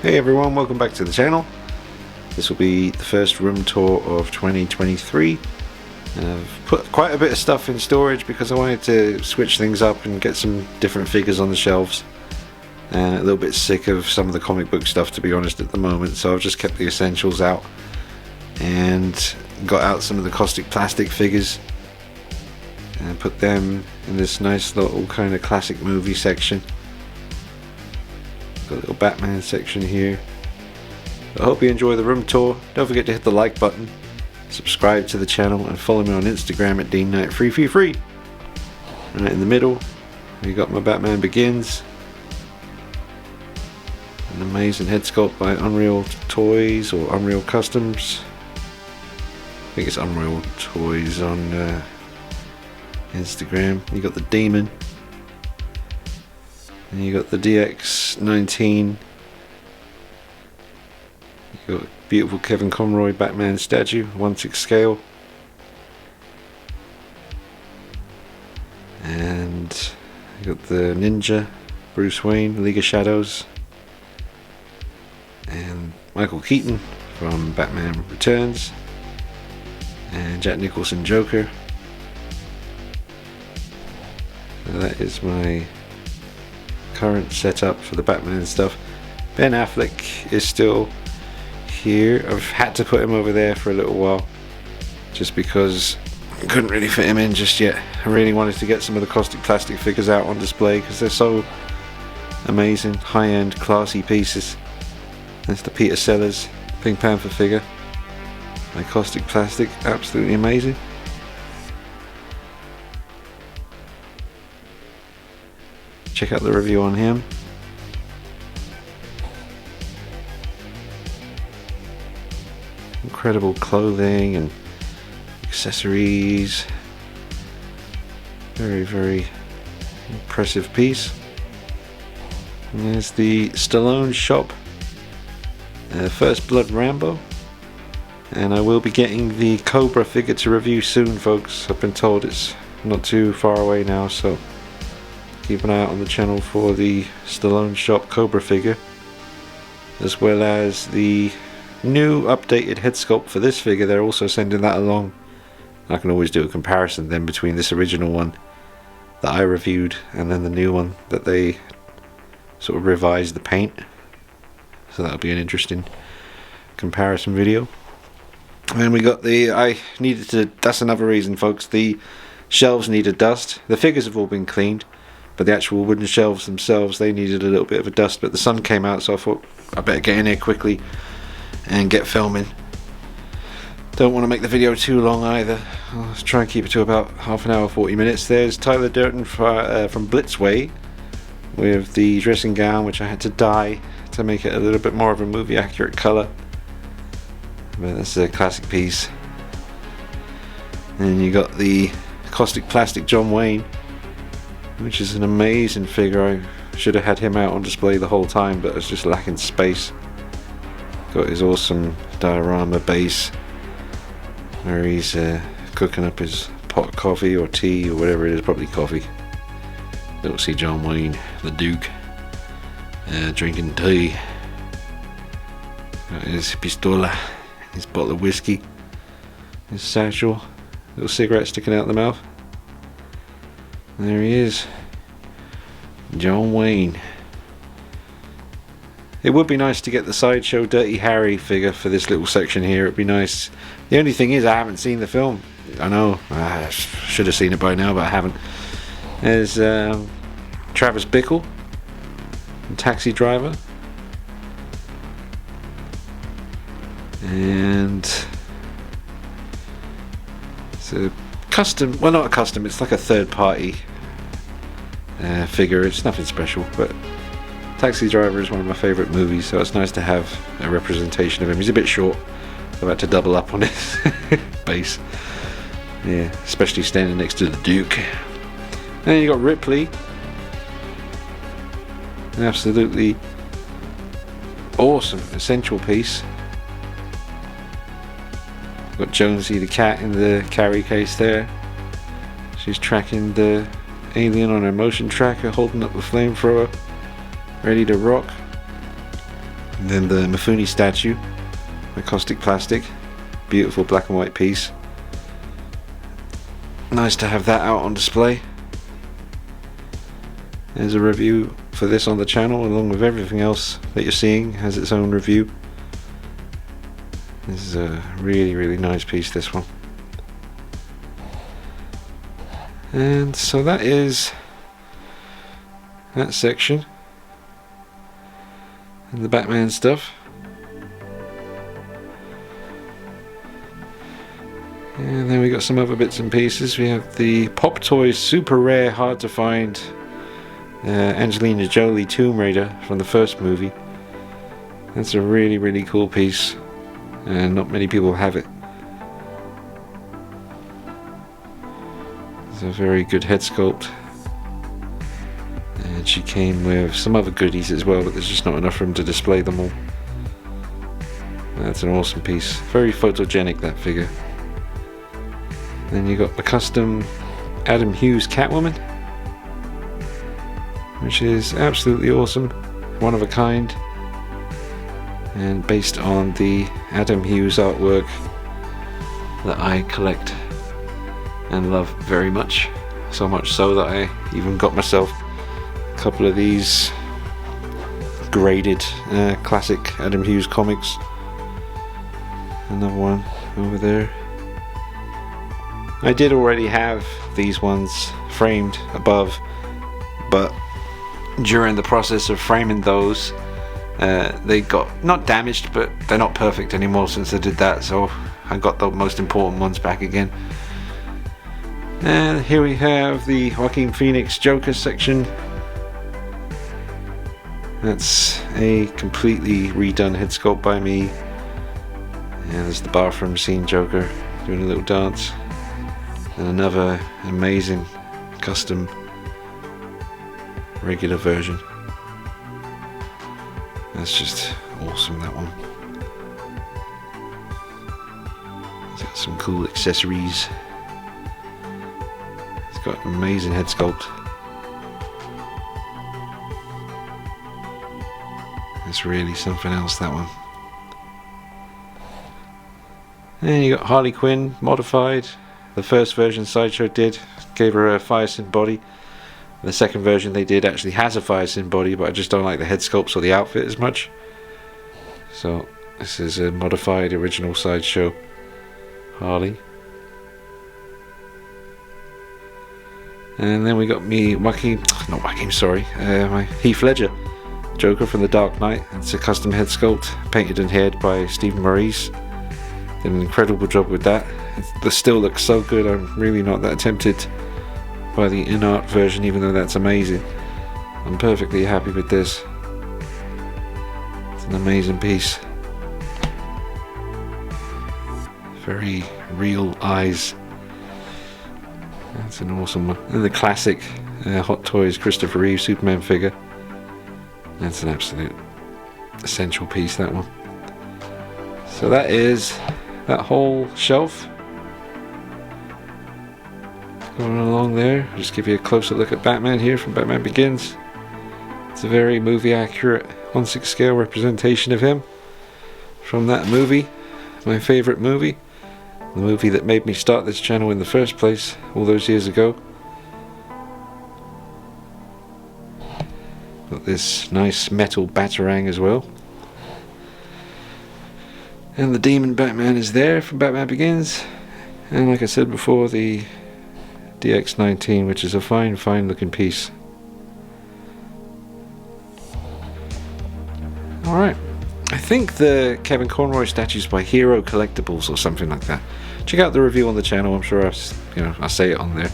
Hey everyone, welcome back to the channel. This will be the first room tour of 2023. I've put quite a bit of stuff in storage because I wanted to switch things up and get some different figures on the shelves. A little bit sick of some of the comic book stuff, to be honest, at the moment, so I've just kept the essentials out and got out some of the caustic plastic figures and put them in this nice little kind of classic movie section. Got a little Batman section here. I hope you enjoy the room tour. Don't forget to hit the like button, subscribe to the channel, and follow me on Instagram at DeanKnight333. Right in the middle, we got my Batman Begins. An amazing head sculpt by Unreal Toys or Unreal Customs. I think it's Unreal Toys on Instagram. You got the Demon. And you got the DX19. You got beautiful Kevin Conroy Batman statue, 1/6 scale. And you got the Ninja, Bruce Wayne, League of Shadows. And Michael Keaton from Batman Returns. And Jack Nicholson Joker. So that is my current setup for the Batman stuff. Ben Affleck is still here. I've had to put him over there for a little while just because I couldn't really fit him in just yet. I really wanted to get some of the caustic plastic figures out on display because they're so amazing, high-end, classy pieces. That's the Peter Sellers Pink Panther figure by Caustic Plastic, absolutely amazing. Check out the review on him. Incredible clothing and accessories. Very, very impressive piece. And there's the Stallone shop. First Blood Rambo. And I will be getting the Cobra figure to review soon, folks. I've been told it's not too far away now, so keep an eye out on the channel for the Stallone shop Cobra figure, as well as the new updated head sculpt for this figure. They're also sending that along. I can always do a comparison then between this original one that I reviewed and then the new one that they sort of revised the paint. So that'll be an interesting comparison video. And we got that's another reason, folks, the shelves needed dust. The figures have all been cleaned, but the actual wooden shelves themselves, they needed a little bit of a dust. But the sun came out, so I thought I better get in here quickly and get filming. Don't want to make the video too long either. I'll try and keep it to about half an hour, 40 minutes. There's Tyler Durden from Blitzway with the dressing gown, which I had to dye to make it a little bit more of a movie accurate colour. But that's a classic piece. And you got the Caustic Plastic John Wayne, which is an amazing figure. I should have had him out on display the whole time, but it's just lacking space. Got his awesome diorama base where he's cooking up his pot of coffee or tea or whatever it is, probably coffee. Don't see John Wayne, the Duke, drinking tea. Got his pistola, his bottle of whiskey, his satchel, little cigarette sticking out the mouth. There he is, John Wayne. It would be nice to get the Sideshow Dirty Harry figure for this little section here. It'd be nice. The only thing is I haven't seen the film. I know, I should have seen it by now, but I haven't. There's Travis Bickle, Taxi Driver. And it's a custom, well, not a custom, it's like a third party figure. It's nothing special, but Taxi Driver is one of my favourite movies, so it's nice to have a representation of him. He's a bit short, I've had to double up on his base. Yeah, especially standing next to the Duke. And then you got Ripley. An absolutely awesome essential piece. Got Jonesy the cat in the carry case there. She's tracking the alien on her motion tracker, holding up the flamethrower, ready to rock. And then the Mifune statue, acoustic plastic, beautiful black and white piece. Nice to have that out on display. There's a review for this on the channel, along with everything else that you're seeing has its own review. This is a really nice piece, this one. And so that is that section and the Batman stuff. And then we got some other bits and pieces. We have the Pop Toys super rare, hard to find Angelina Jolie Tomb Raider from the first movie. That's a really cool piece, and not many people have it. It's a very good head sculpt, and she came with some other goodies as well, but there's just not enough room to display them all. That's an awesome piece, very photogenic, that figure. Then you got the custom Adam Hughes Catwoman, which is absolutely awesome, one of a kind, and based on the Adam Hughes artwork that I collect and love very much. So much so that I even got myself a couple of these graded classic Adam Hughes comics. Another one over there. I did already have these ones framed above, but during the process of framing those, they got not damaged, but they're not perfect anymore since I did that, so I got the most important ones back again. And here we have the Joaquin Phoenix Joker section. That's a completely redone head sculpt by me. And there's the bathroom scene Joker doing a little dance. And another amazing custom regular version. That's just awesome, that one. It's got some cool accessories. It's got an amazing head sculpt. It's really something else, that one. And you got Harley Quinn modified. The first version Sideshow did, gave her a Firesyn body. The second version they did actually has a Firesyn body, but I just don't like the head sculpts or the outfit as much. So this is a modified original Sideshow Harley. And then we got me my Heath Ledger Joker from The Dark Knight. It's a custom head sculpt, painted and haired by Stephen Maurice. Did an incredible job with that. The still looks so good, I'm really not that tempted by the in-art version, even though that's amazing. I'm perfectly happy with this. It's an amazing piece. Very real eyes. That's an awesome one. And the classic Hot Toys Christopher Reeve Superman figure. That's an absolute essential piece, that one. So that is that whole shelf. Going along there, I'll just give you a closer look at Batman here from Batman Begins. It's a very movie accurate 1/6 scale representation of him from that movie, my favourite movie, the movie that made me start this channel in the first place all those years ago. Got this nice metal Batarang as well. And the Demon Batman is there from Batman Begins. And like I said before, the DX19, which is a fine looking piece. Alright, I think the Kevin Conroy statue's by Hero Collectibles or something like that. Check out the review on the channel, I'm sure I'll say it on there.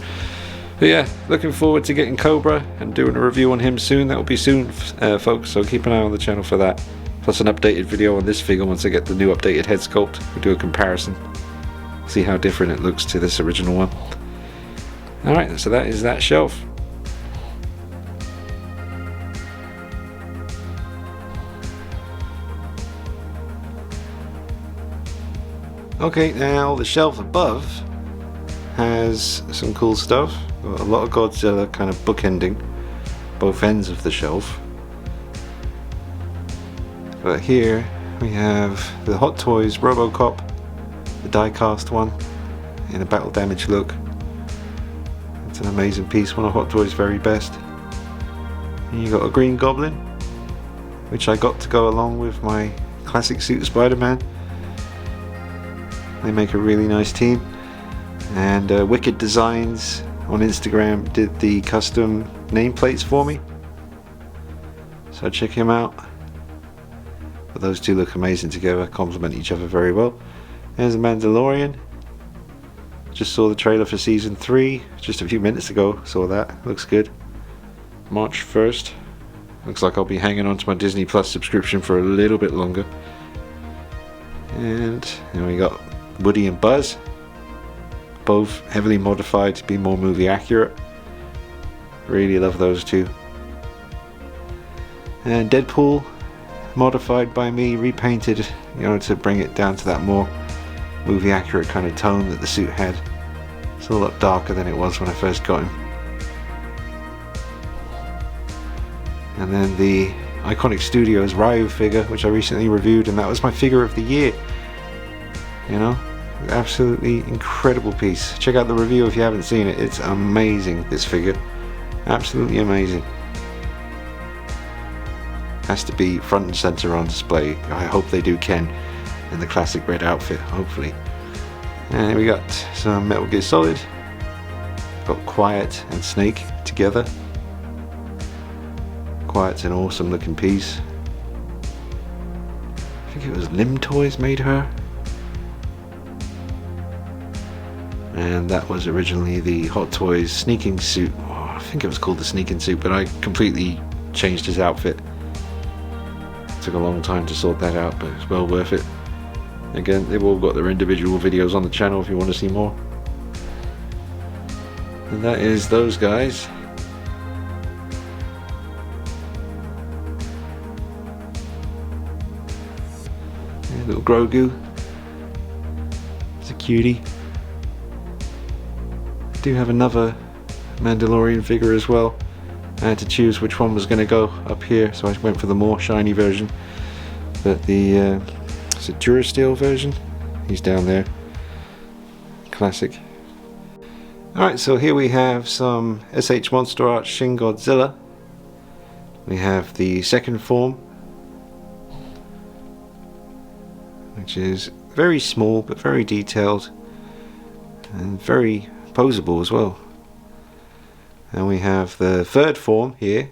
But yeah, looking forward to getting Cobra and doing a review on him soon. That will be soon, folks, so keep an eye on the channel for that. Plus an updated video on this figure once I get the new updated head sculpt. We'll do a comparison, see how different it looks to this original one. Alright, so that is that shelf. Okay, now the shelf above has some cool stuff. Got a lot of Godzilla kind of bookending both ends of the shelf. But here we have the Hot Toys Robocop, the die-cast one, in a battle damage look. It's an amazing piece, one of Hot Toys' very best. And you got a Green Goblin, which I got to go along with my classic suit of Spider-Man. They make a really nice team. And Wicked Designs on Instagram did the custom nameplates for me, so check him out. But those two look amazing together, complement each other very well. There's the Mandalorian. Just saw the trailer for season 3 just a few minutes ago. Saw that, looks good. March 1st. Looks like I'll be hanging on to my Disney Plus subscription for a little bit longer. And then we got Woody and Buzz, both heavily modified to be more movie accurate. Really love those two. And Deadpool, modified by me, repainted, to bring it down to that more movie accurate kind of tone that the suit had. It's a lot darker than it was when I first got him. And then the Iconic Studios Ryu figure, which I recently reviewed, and that was my figure of the year. Absolutely incredible piece. Check out the review if you haven't seen it. It's amazing, this figure. Absolutely amazing. Has to be front and center on display. I hope they do Ken in the classic red outfit, hopefully. And we got some Metal Gear Solid. Got Quiet and Snake together. Quiet's an awesome looking piece. I think it was Lim Toys made her. And that was originally the Hot Toys sneaking suit. I think it was called the sneaking suit, but I completely changed his outfit. Took a long time to sort that out, but it's well worth it. Again, they've all got their individual videos on the channel if you want to see more. And that is those guys. Yeah, little Grogu. It's a cutie. Do have another Mandalorian figure as well. I had to choose which one was going to go up here, so I went for the more shiny version. But the is it Durasteel version? He's down there. Classic. Alright, so here we have some SH Monster Art Shin Godzilla. We have the second form, which is very small but very detailed and very posable as well. And we have the third form here,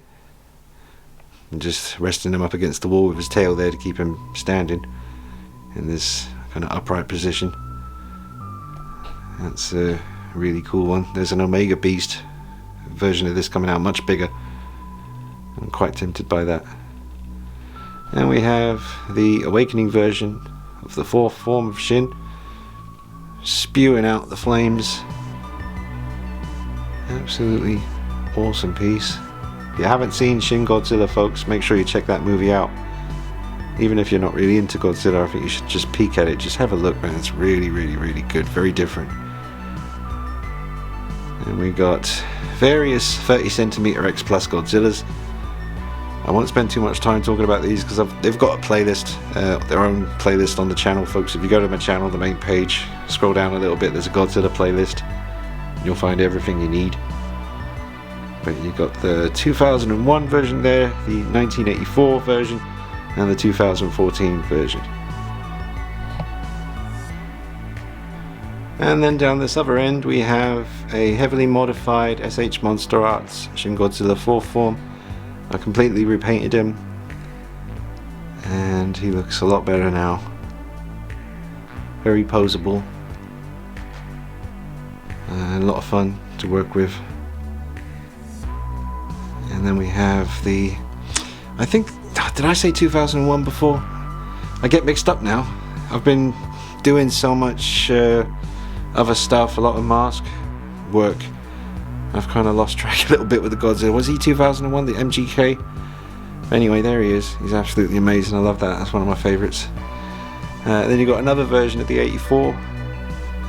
and just resting him up against the wall with his tail there to keep him standing in this kind of upright position. That's a really cool one. There's an Omega Beast version of this coming out, much bigger. I'm quite tempted by that. And we have the Awakening version of the fourth form of Shin, spewing out the flames. Absolutely awesome piece. If you haven't seen Shin Godzilla, folks, make sure you check that movie out. Even if you're not really into Godzilla, I think you should just peek at it. Just have a look, man. It's really, really, really good. Very different. And we got various 30cm X Plus Godzillas. I won't spend too much time talking about these because they've got a playlist, their own playlist on the channel, folks. If you go to my channel, the main page, scroll down a little bit, there's a Godzilla playlist. You'll find everything you need. But you got the 2001 version there, the 1984 version, and the 2014 version. And then down this other end we have a heavily modified SH Monster Arts Shin Godzilla 4th form. I completely repainted him and he looks a lot better now. Very posable. A lot of fun to work with. And then we have the, I think, did I say 2001 before? I get mixed up now. I've been doing so much other stuff, a lot of mask work. I've kind of lost track a little bit with the Godzilla. Was he 2001, the MGK? Anyway, there he is. He's absolutely amazing. I love that. That's one of my favorites. Then you got another version of the 84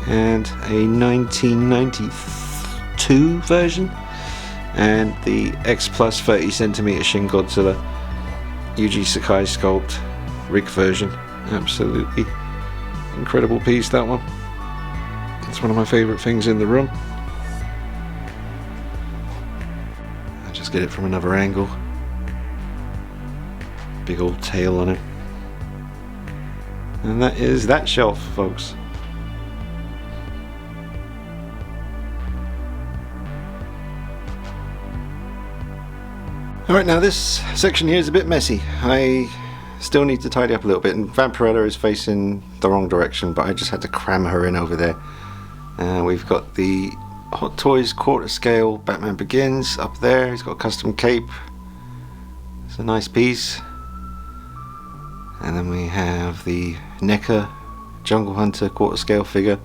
and a 1992 version, and the X Plus 30cm Shin Godzilla Yuji Sakai sculpt. rig version. Absolutely incredible piece, that one. It's one of my favorite things in the room. I'll just get it from another angle. Big old tail on it. And that is that shelf, folks. Alright, now this section here is a bit messy. I still need to tidy up a little bit, and Vampirella is facing the wrong direction, but I just had to cram her in over there. We've got the Hot Toys quarter scale Batman Begins up there. He's got a custom cape. It's a nice piece. And then we have the NECA Jungle Hunter quarter scale figure.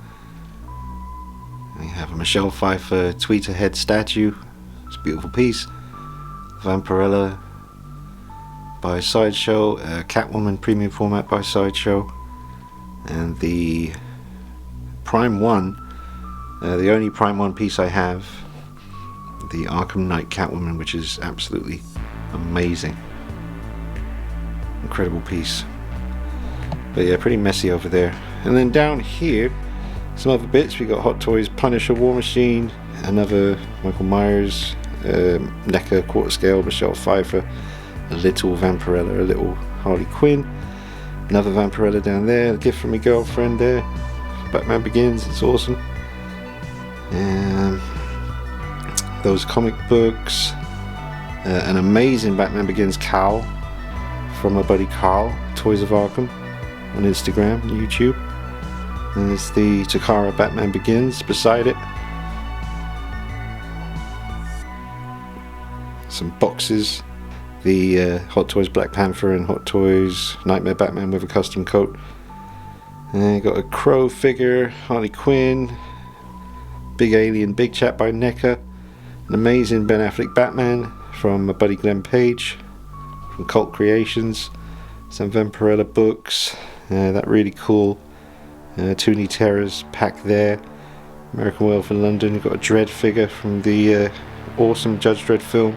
We have a Michelle Pfeiffer tweeter head statue. It's a beautiful piece. Vampirella by Sideshow, Catwoman premium format by Sideshow, and the Prime 1, the only Prime 1 piece I have, the Arkham Knight Catwoman, which is absolutely amazing. Incredible piece. But yeah, pretty messy over there. And then down here, some other bits. We got Hot Toys Punisher War Machine, another Michael Myers, NECA quarter scale Michelle Pfeiffer, a little Vampirella, a little Harley Quinn, another Vampirella down there, a gift from my girlfriend there, Batman Begins, it's awesome. And those comic books, an amazing Batman Begins cowl from my buddy Carl, Toys of Arkham, on Instagram and YouTube. And there's the Takara Batman Begins beside it. Some boxes, the Hot Toys Black Panther and Hot Toys Nightmare Batman with a custom coat. And you got a Crow figure, Harley Quinn, Big Alien Big Chat by NECA, an amazing Ben Affleck Batman from my buddy Glenn Page from Cult Creations, some Vampirella books, that really cool Toony Terrors pack there, American Werewolf in London. You've got a Dredd figure from the awesome Judge Dredd film.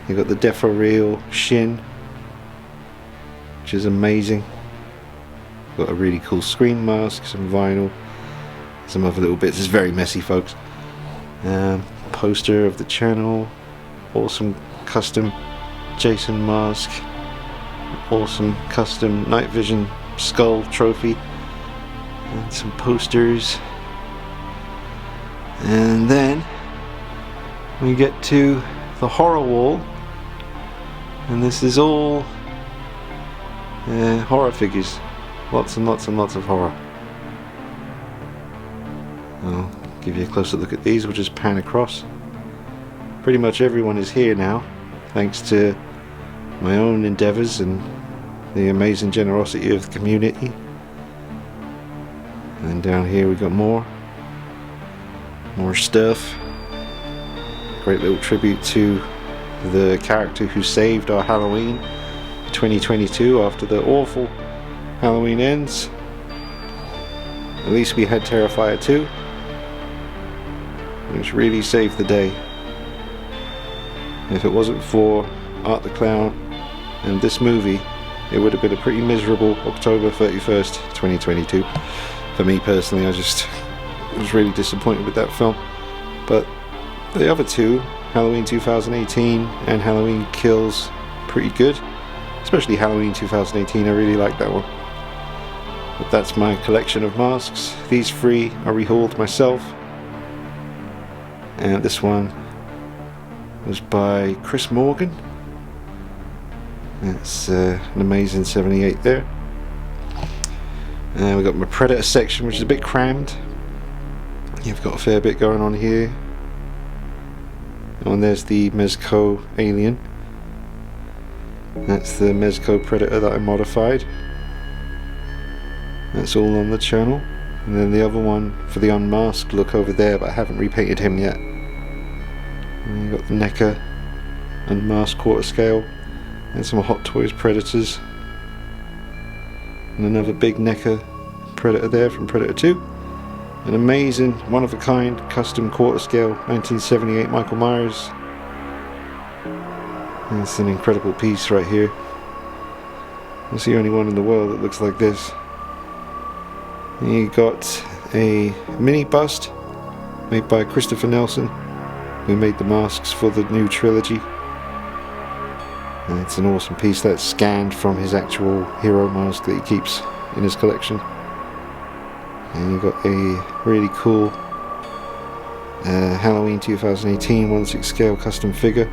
You've got the Defo Real Shin, which is amazing. Got a really cool screen mask, some vinyl, some other little bits. It's very messy, folks. Poster of the channel, awesome custom Jason mask, awesome custom Night Vision skull trophy, and some posters. And then we get to the horror wall, and this is all horror figures. Lots and lots and lots of horror. I'll give you a closer look at these. We'll just pan across. Pretty much everyone is here now, thanks to my own endeavours and the amazing generosity of the community. And then down here we got more stuff. Great little tribute to the character who saved our Halloween 2022 after the awful Halloween Ends. At least we had Terrifier 2, which really saved the day. If it wasn't for Art the Clown and this movie, it would have been a pretty miserable October 31st 2022 for me personally. I just was really disappointed with that film. But the other two, Halloween 2018 and Halloween Kills, pretty good. Especially Halloween 2018, I really like that one. But that's my collection of masks. These three I rehauled myself. And this one was by Chris Morgan. That's an amazing 78 there. And we've got my Predator section, which is a bit crammed. You've got a fair bit going on here. And there's the Mezco Alien. That's the Mezco Predator that I modified. That's all on the channel. And then the other one for the unmasked look over there, but I haven't repainted him yet. And you've got the NECA unmasked quarter scale. And some Hot Toys Predators. And another big NECA Predator there from Predator 2. An amazing, one-of-a-kind, custom quarter scale 1978 Michael Myers. And it's an incredible piece right here. It's the only one in the world that looks like this. And you got a mini bust made by Christopher Nelson, who made the masks for the new trilogy. And it's an awesome piece that's scanned from his actual hero mask that he keeps in his collection. And you got a really cool Halloween 2018 1/6 scale custom figure.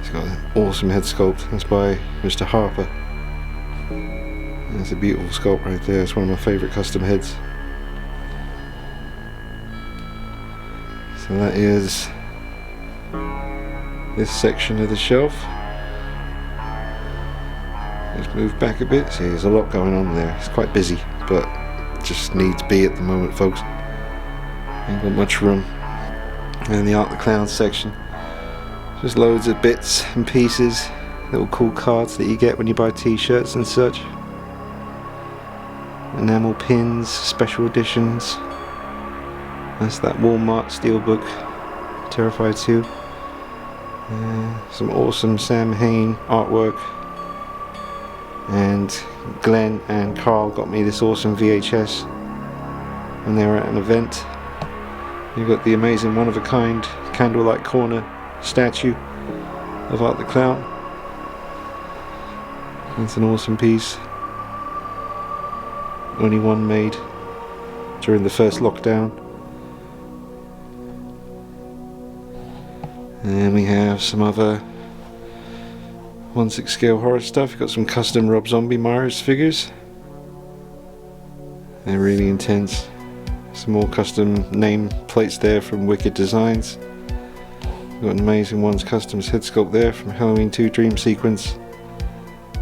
It's got an awesome head sculpt. That's by Mr. Harper. That's a beautiful sculpt right there. It's one of my favourite custom heads. So that is this section of the shelf. Let's move back a bit. See, there's a lot going on there. It's quite busy, but just needs be at the moment, folks. Ain't got much room. And the Art the Clown section, just loads of bits and pieces, little cool cards that you get when you buy t-shirts and such. Enamel pins, special editions. That's that Walmart steelbook Terrifier 2. Some awesome Sam Hain artwork. And Glenn and Carl got me this awesome VHS when they were at an event. You've got the amazing one-of-a-kind Candlelight Corner statue of Art the Clown. That's an awesome piece. Only one made during the first lockdown. And we have some other 1/6 scale horror stuff. You've got some custom Rob Zombie Myers figures. They're really intense. Some more custom name plates there from Wicked Designs. You've got an amazing One's Customs head sculpt there from Halloween 2 Dream Sequence.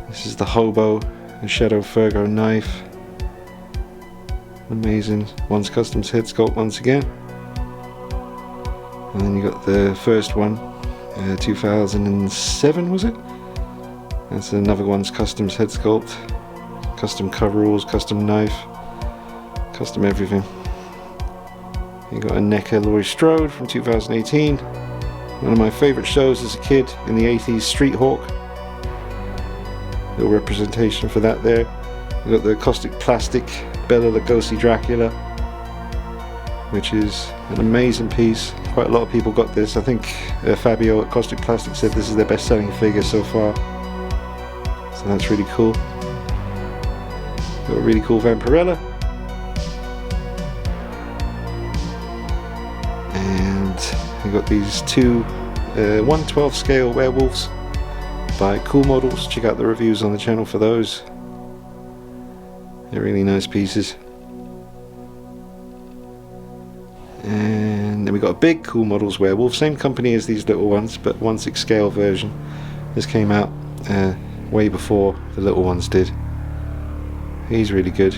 This is the Hobo and Shadow Fergo knife. Amazing One's Customs head sculpt once again. And then you got the first one, 2007 was it? That's another One's Customs head sculpt. Custom coveralls, custom knife, custom everything. You got a NECA Laurie Strode from 2018. One of my favourite shows as a kid in the 80s, Street Hawk. Little representation for that there. You got the Caustic Plastic Bela Lugosi Dracula, which is an amazing piece. Quite a lot of people got this. I think Fabio at Caustic Plastic said this is their best selling figure so far. So that's really cool. Got a really cool Vampirella. And we got these two 1/12 scale werewolves by Cool Models. Check out the reviews on the channel for those. They're really nice pieces. And then we got a big Cool Models werewolf, same company as these little ones, but 1/6 scale version. This came out way before the little ones did. He's really good.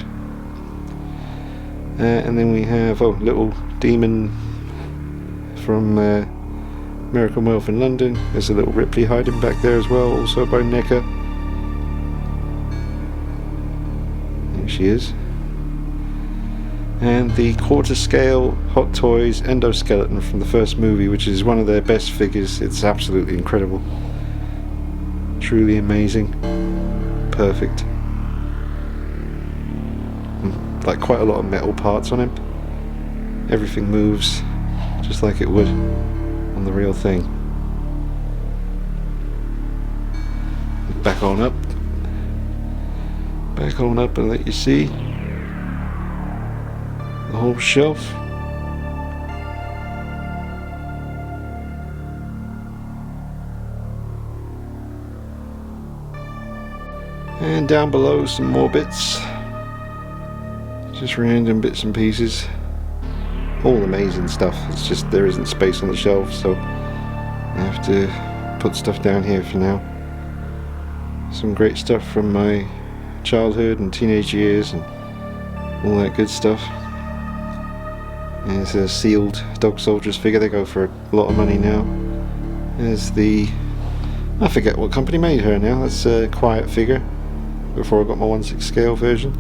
And then we have little demon from Miracle Morph in London. There's a little Ripley hiding back there as well, also by NECA. There she is. And the quarter scale Hot Toys endoskeleton from the first movie, which is one of their best figures. It's absolutely incredible. Truly amazing. Perfect. Like quite a lot of metal parts on him. Everything moves just like it would on the real thing. Back on up. Back on up and let you see the whole shelf. And down below some more bits. Just random bits and pieces. All amazing stuff. It's just there isn't space on the shelf, so I have to put stuff down here for now. Some great stuff from my childhood and teenage years and all that good stuff. There's a sealed Dog Soldiers figure. They go for a lot of money now. There's the, I forget what company made her now. That's a Quiet figure. Before I got my 1/6 scale version.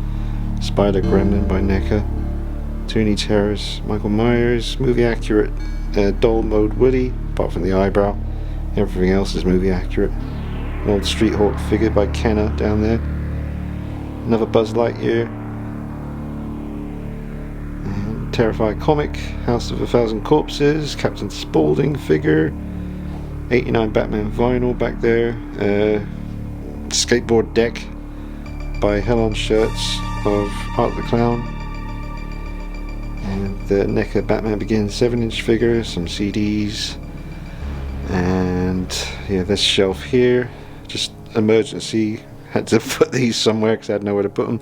Spider Gremlin by NECA. Toony Terrors, Michael Myers, movie accurate doll mode Woody, apart from the eyebrow. Everything else is movie accurate. An old Street Hawk figure by Kenner down there. Another Buzz Lightyear. And Terrifier comic, House of a Thousand Corpses, Captain Spaulding figure. 89 Batman vinyl back there. Skateboard deck by Hell on Shirts of Art the Clown. And the NECA Batman Begins 7-inch figure, some CDs. And yeah, this shelf here, just emergency, had to put these somewhere because I had nowhere to put them.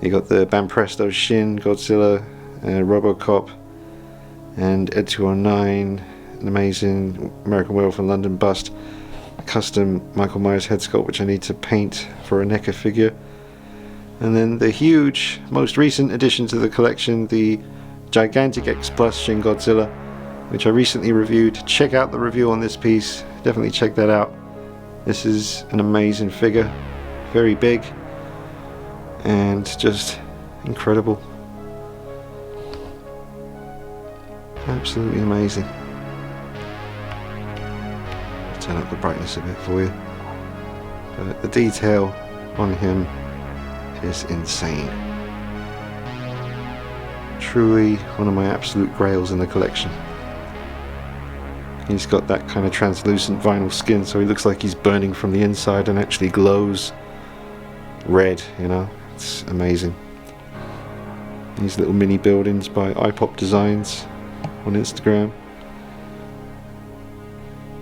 You got the Banpresto Shin, Godzilla, Robocop, and Ed 209, an amazing American Werewolf in London bust, a custom Michael Myers head sculpt which I need to paint for a NECA figure, and then the huge, most recent addition to the collection, the gigantic X Plus Shin Godzilla, which I recently reviewed. Check out the review on this piece, definitely check that out. This is an amazing figure, very big and just incredible, absolutely amazing. I'll turn up the brightness a bit for you, but the detail on him is insane. Truly one of my absolute grails in the collection. He's got that kind of translucent vinyl skin, so he looks like he's burning from the inside and actually glows red, you know. It's amazing. These little mini buildings by iPop Designs on Instagram.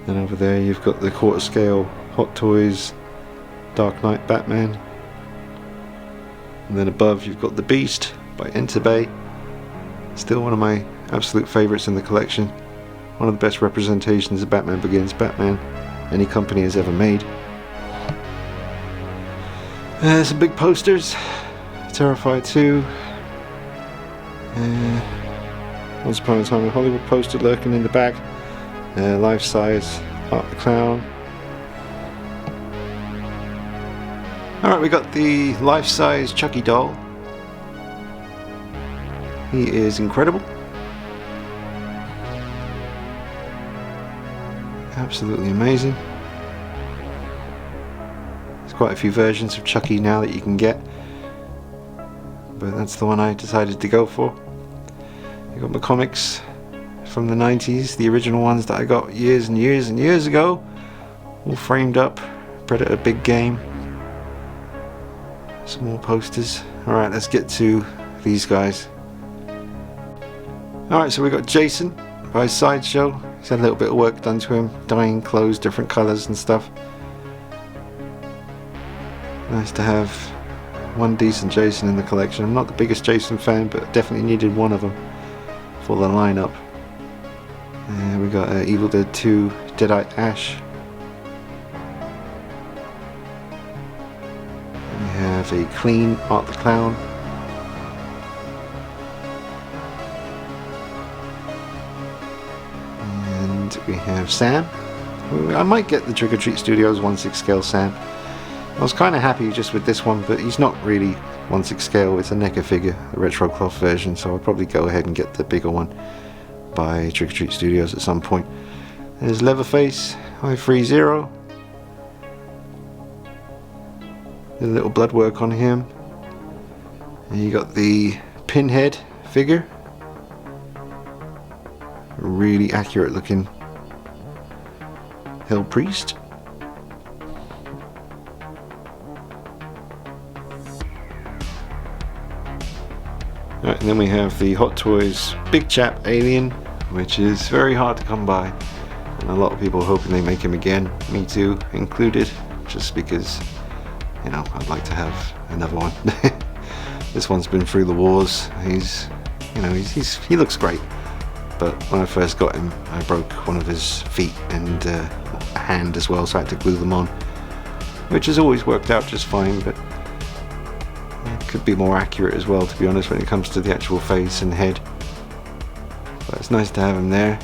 And over there you've got the quarter scale Hot Toys Dark Knight Batman. And then above you've got the Beast by Enterbay. Still one of my absolute favourites in the collection. One of the best representations of Batman Begins Batman any company has ever made. Some big posters. Terrifier 2. Once Upon a Time in Hollywood poster lurking in the back. Life size Art the Clown. Alright, we got the life size Chucky doll. He is incredible. Absolutely amazing. There's quite a few versions of Chucky now that you can get, but that's the one I decided to go for. You got my comics from the 90s, the original ones that I got years and years and years ago, all framed up. Predator Big Game. Some more posters. Alright, let's get to these guys. Alright, so we got Jason by Sideshow. He's had a little bit of work done to him, dyeing clothes different colours and stuff. Nice to have one decent Jason in the collection. I'm not the biggest Jason fan, but definitely needed one of them for the lineup. We got Evil Dead 2 Deadite Ash. We have a clean Art the Clown. We have Sam. I might get the Trick or Treat Studios 1/6 scale Sam. I was kind of happy just with this one, but he's not really 1/6 scale. It's a NECA figure, the retro cloth version, so I'll probably go ahead and get the bigger one by Trick or Treat Studios at some point. There's Leatherface, I30. A little blood work on him. And you got the Pinhead figure. Really accurate looking Hell Priest. Right, and then we have the Hot Toys Big Chap Alien, which is very hard to come by, and a lot of people are hoping they make him again, me too included, just because, you know, I'd like to have another one. This one's been through the wars. He's, you know, he looks great. But when I first got him, I broke one of his feet and a hand as well, so I had to glue them on, which has always worked out just fine, but it could be more accurate as well, to be honest, when it comes to the actual face and head. But it's nice to have him there.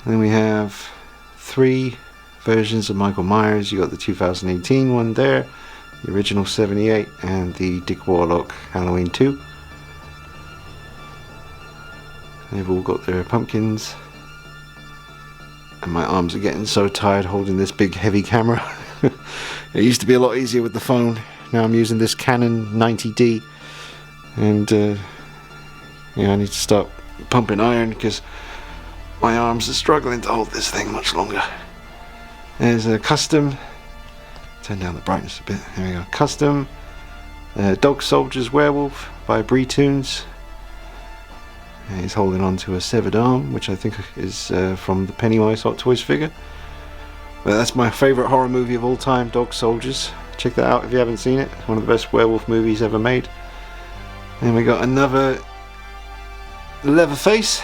And then we have 3 versions of Michael Myers. You got the 2018 one there, the original 78, and the Dick Warlock Halloween 2. They've all got their pumpkins. And my arms are getting so tired holding this big heavy camera. It used to be a lot easier with the phone. Now I'm using this Canon 90D. And yeah, I need to start pumping iron because my arms are struggling to hold this thing much longer. There's a custom, turn down the brightness a bit, there we go, custom Dog Soldiers Werewolf by Bree Toons. He's holding on to a severed arm, which I think is from the Pennywise Hot Toys figure. But that's my favourite horror movie of all time, Dog Soldiers. Check that out if you haven't seen it. It's one of the best werewolf movies ever made. And we got another Leatherface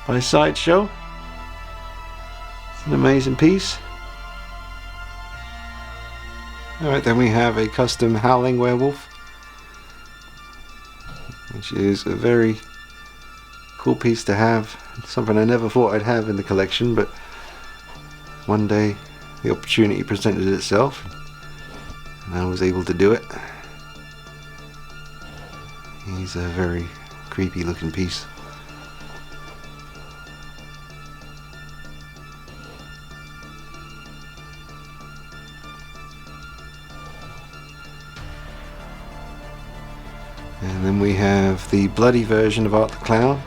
by Sideshow. It's an amazing piece. Alright, then we have a custom Howling Werewolf, which is a very cool piece to have. Something I never thought I'd have in the collection, but one day the opportunity presented itself and I was able to do it. He's a very creepy looking piece. And then we have the bloody version of Art the Clown.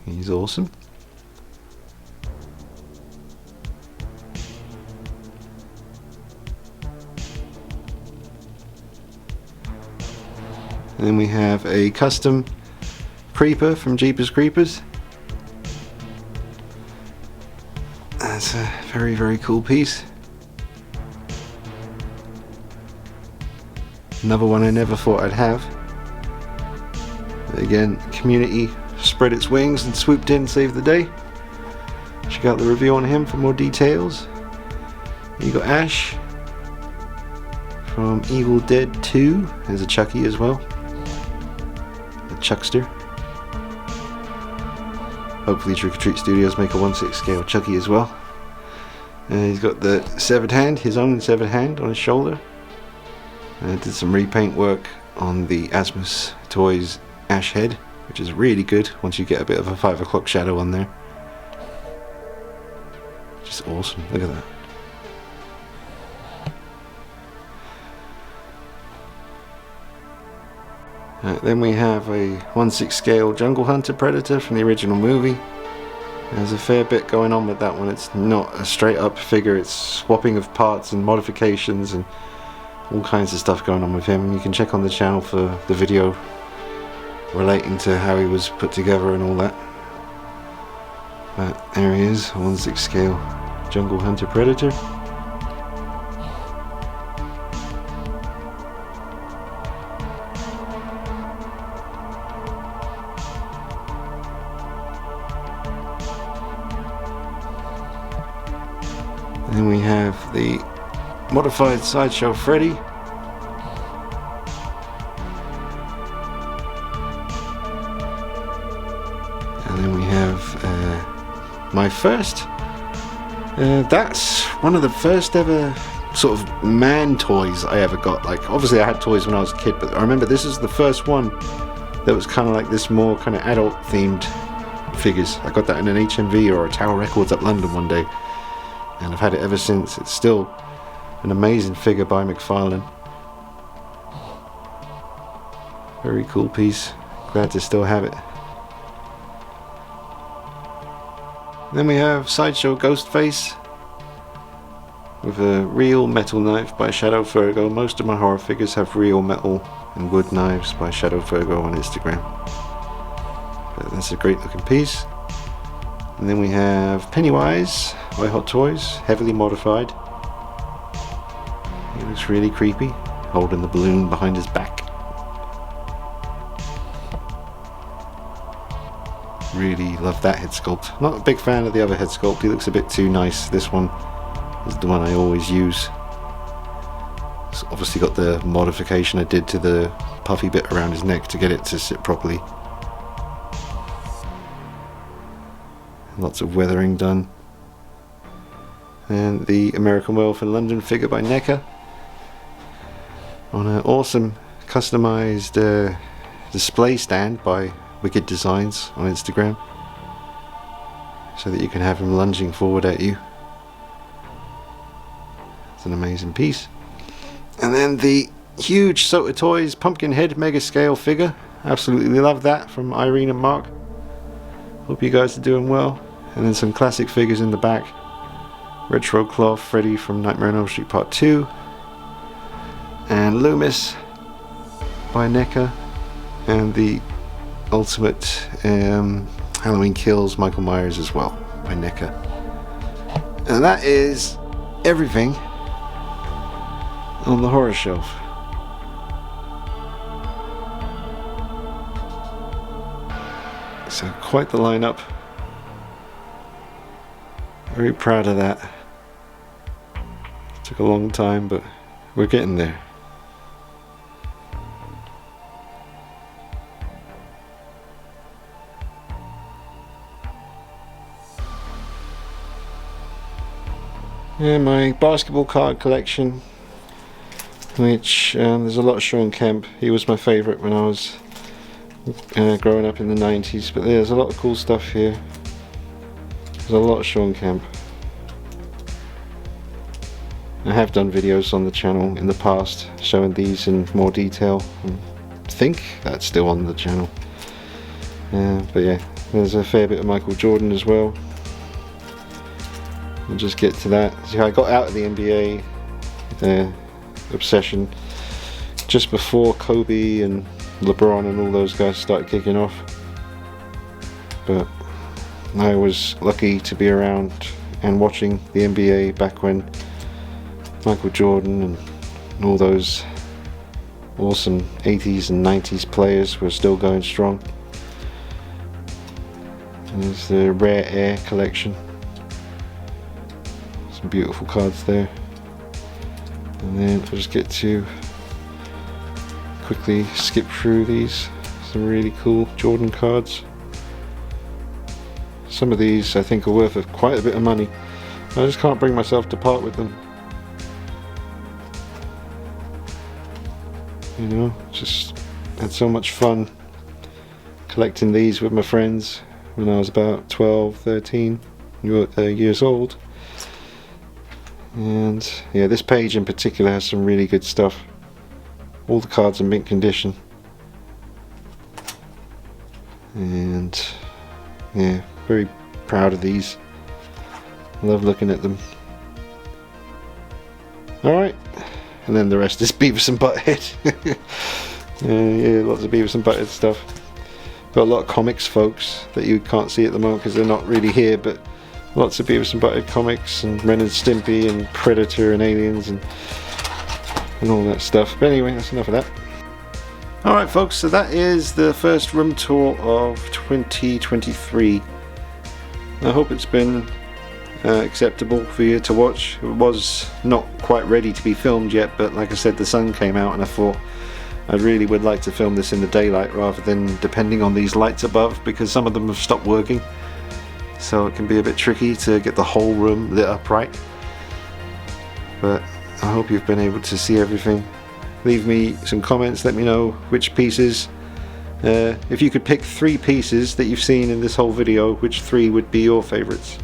He's awesome. And then we have a custom Creeper from Jeepers Creepers. That's a very, very cool piece. Another one I never thought I'd have. But again, community spread its wings and swooped in, saved the day. Check out the review on him for more details. You got Ash from Evil Dead 2. There's a Chucky as well. A Chuckster. Hopefully Trick or Treat Studios make a 1/6 scale Chucky as well. He's got the severed hand, his own severed hand on his shoulder. Did some repaint work on the Asmus Toys Ash head, which is really good once you get a bit of a 5 o'clock shadow on there. Just awesome, look at that. Then we have a 1/6 scale Jungle Hunter Predator from the original movie. There's a fair bit going on with that one. It's not a straight up figure, it's swapping of parts and modifications and all kinds of stuff going on with him. You can check on the channel for the video relating to how he was put together and all that. But there he is, 1/6 scale Jungle Hunter Predator. Then we have the modified Sideshow Freddy. And then we have my first. That's one of the first ever sort of man toys I ever got. Like, obviously I had toys when I was a kid, but I remember this is the first one that was kind of like this more kind of adult themed figures. I got that in an HMV or a Tower Records up London one day, and I've had it ever since. It's still an amazing figure by McFarlane. Very cool piece. Glad to still have it. Then we have Sideshow Ghostface with a real metal knife by Shadow Virgo. Most of my horror figures have real metal and wood knives by Shadow Virgo on Instagram. But that's a great looking piece. And then we have Pennywise by Hot Toys, heavily modified. He looks really creepy, holding the balloon behind his back. Really love that head sculpt. Not a big fan of the other head sculpt, he looks a bit too nice. This one is the one I always use. It's obviously got the modification I did to the puffy bit around his neck to get it to sit properly. Lots of weathering done. And the American Werewolf in London figure by NECA. on an awesome customized display stand by Wicked Designs on Instagram, so that you can have him lunging forward at you. It's an amazing piece. And then the huge Sota Toys Pumpkinhead Mega Scale figure. Absolutely love that, from Irene and Mark. Hope you guys are doing well. And then some classic figures in the back. Retro Cloth Freddy from Nightmare on Elm Street Part 2. And Loomis by NECA. And the Ultimate Halloween Kills Michael Myers as well by NECA. And that is everything on the horror shelf. So quite the lineup. Very proud of that. Took a long time, but we're getting there. And my basketball card collection, which there's a lot of Sean Kemp. He was my favourite when I was growing up in the 90s, but there's a lot of cool stuff here. There's a lot of Sean Kemp. I have done videos on the channel in the past showing these in more detail. I think that's still on the channel. But yeah, there's a fair bit of Michael Jordan as well. We'll just get to that. See, I got out of the NBA obsession just before Kobe and LeBron and all those guys started kicking off, but I was lucky to be around and watching the NBA back when Michael Jordan and all those awesome 80s and 90s players were still going strong. And there's the Rare Air collection. Some beautiful cards there. And then I'll just get to quickly skip through these. Some really cool Jordan cards. Some of these I think are worth quite a bit of money. I just can't bring myself to part with them. You know, just had so much fun collecting these with my friends when I was about 12, 13 years old. And yeah, this page in particular has some really good stuff. All the cards in mint condition. And yeah, very proud of these. I love looking at them. Alright, and then the rest is Beavis and Butthead. Yeah, lots of Beavis and Butthead stuff. Got a lot of comics, folks, that you can't see at the moment because they're not really here, but lots of Beavis and Butthead comics, and Ren and Stimpy, and Predator, and Aliens, and all that stuff. But anyway, that's enough of that. Alright folks, so that is the first room tour of 2023. I hope it's been acceptable for you to watch. It was not quite ready to be filmed yet, but like I said, the sun came out and I thought I really would like to film this in the daylight rather than depending on these lights above, because some of them have stopped working. So it can be a bit tricky to get the whole room lit up right. But I hope you've been able to see everything. Leave me some comments, let me know which pieces, if you could pick 3 pieces that you've seen in this whole video, which 3 would be your favorites?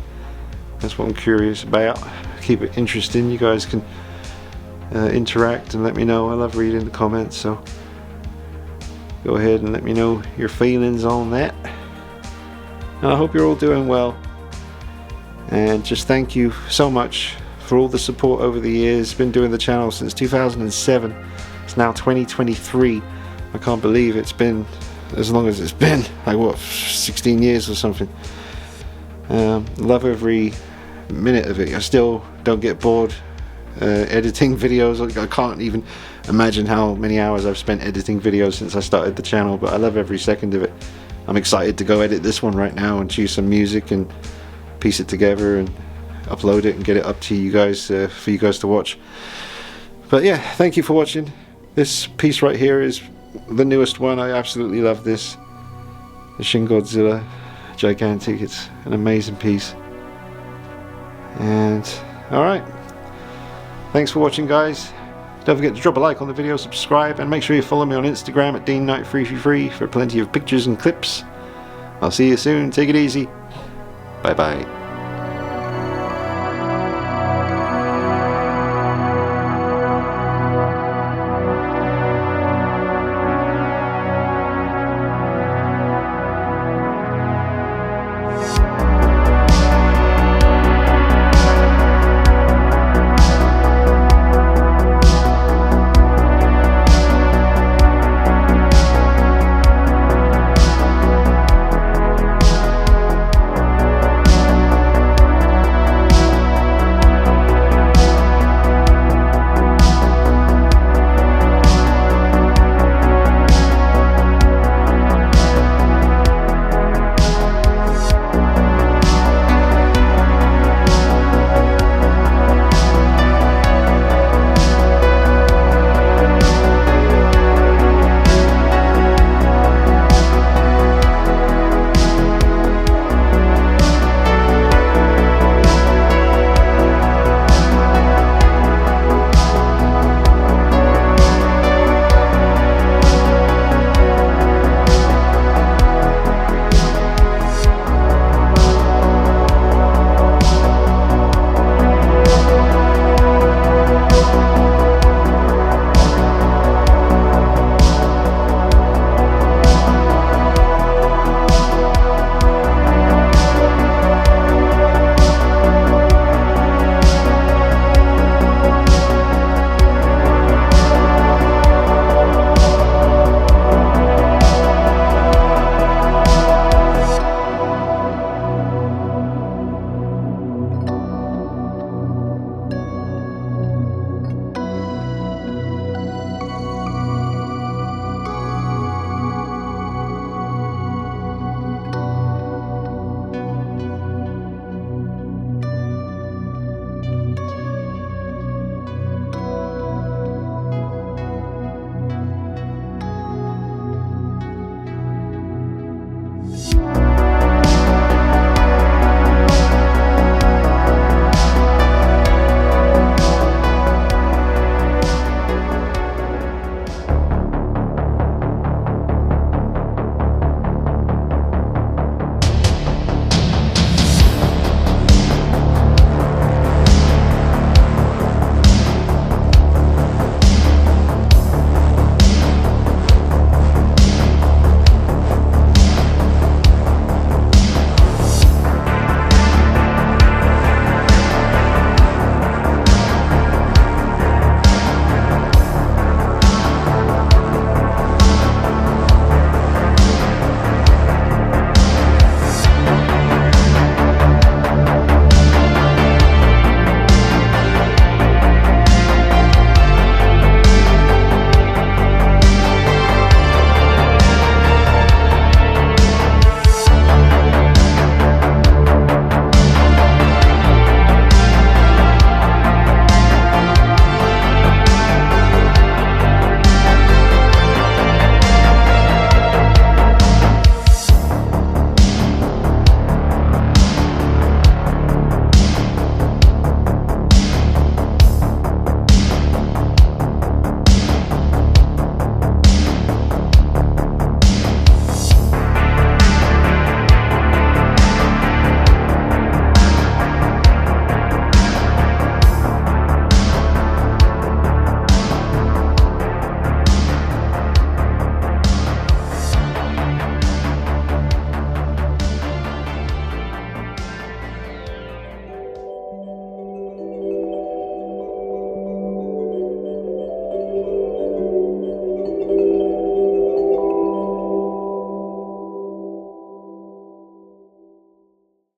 That's what I'm curious about. Keep it interesting. You guys can interact and let me know. I love reading the comments, so go ahead and let me know your feelings on that. And I hope you're all doing well, and just thank you so much for all the support over the years. Been doing the channel since 2007. It's now 2023. I can't believe it's been as long as it's been, like what, 16 years or something. Love every minute of it. I still don't get bored editing videos. I can't even imagine how many hours I've spent editing videos since I started the channel, but I love every second of it. I'm excited to go edit this one right now and choose some music and piece it together and upload it and get it up to you guys for you guys to watch. But yeah, thank you for watching. This piece right here is the newest one. I absolutely love this. The Shin Godzilla Gigantic. It's an amazing piece. And alright, thanks for watching guys. Don't forget to drop a like on the video, subscribe, and make sure you follow me on Instagram at DeanKnight333 for plenty of pictures and clips. I'll see you soon. Take it easy. Bye bye.